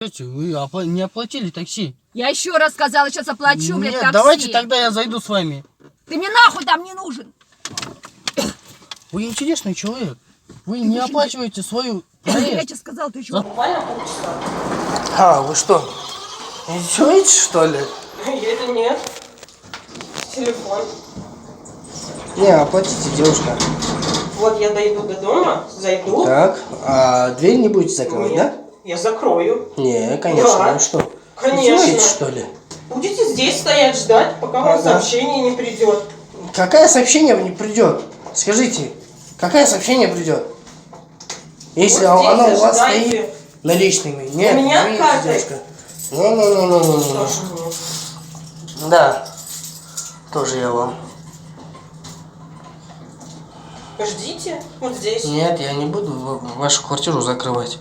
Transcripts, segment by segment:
Вы не оплатили такси? Я еще раз сказала, сейчас оплачу, блядь, Нет, такси. давайте тогда я зайду с вами. Ты мне нахуй там не нужен. Вы интересный человек. Вы не оплачиваете свою проезд. Я тебе сказал, ты еще буквально полчаса. А, вы что? Издеваетесь, что ли? Это нет. Телефон. Не, оплатите, девушка. Вот я дойду до дома, зайду. Так, а дверь не будете закрывать, Нет, да? я закрою. Не, конечно, Да. вы что? Конечно. Издеваетесь, что ли? Будете здесь стоять ждать, пока вам Ага. сообщение не придет. Какое сообщение не придет? Скажите, какое сообщение придет? Если Вот здесь оно у вас ожидайте. стоит наличными. Нет, У меня извините, карта. девушка. Не. Тоже нет. Да, тоже я вам. Ждите, вот здесь. Нет, я не буду вашу квартиру закрывать.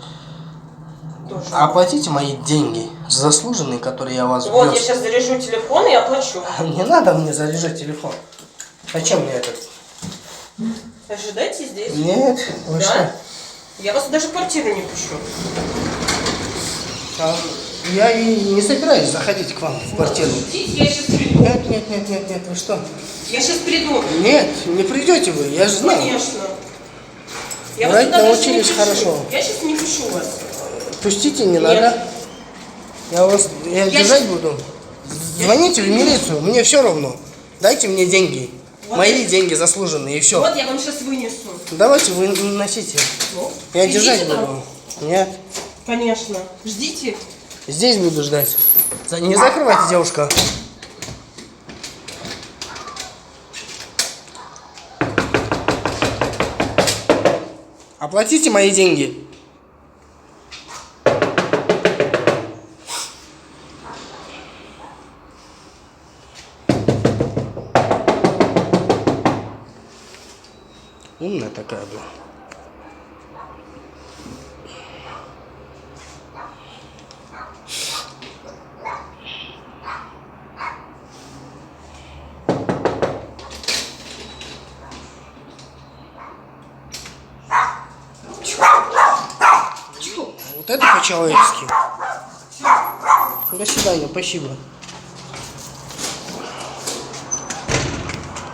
Тоже. Оплатите мои деньги, заслуженные, которые я вас Вот я вез. сейчас заряжу телефон и оплачу. Не надо мне заряжать телефон. Зачем мне этот? Ожидайте здесь. Нет, вы Да? что? Я вас даже в квартиру не пущу. Я и не собираюсь заходить к вам в квартиру. Ждите, я сейчас приду. Нет, вы что? Я сейчас приду. Нет, не придете вы, я же знаю. Конечно. Я Врать сюда даже научились не пишу. хорошо. Я сейчас не пишу вас. Пустите, не Нет. надо. Я держать буду. Звоните в милицию, мне все равно. Дайте мне деньги. Вот Мои деньги заслуженные, и все. Вот я вам сейчас вынесу. Давайте вы носите. Ну, Я идите держать там. буду. Нет. Конечно. Ждите. Здесь буду ждать. Не закрывайте, девушка. Оплатите мои деньги. Умная такая была. Вот это по-человечески. До свидания, спасибо.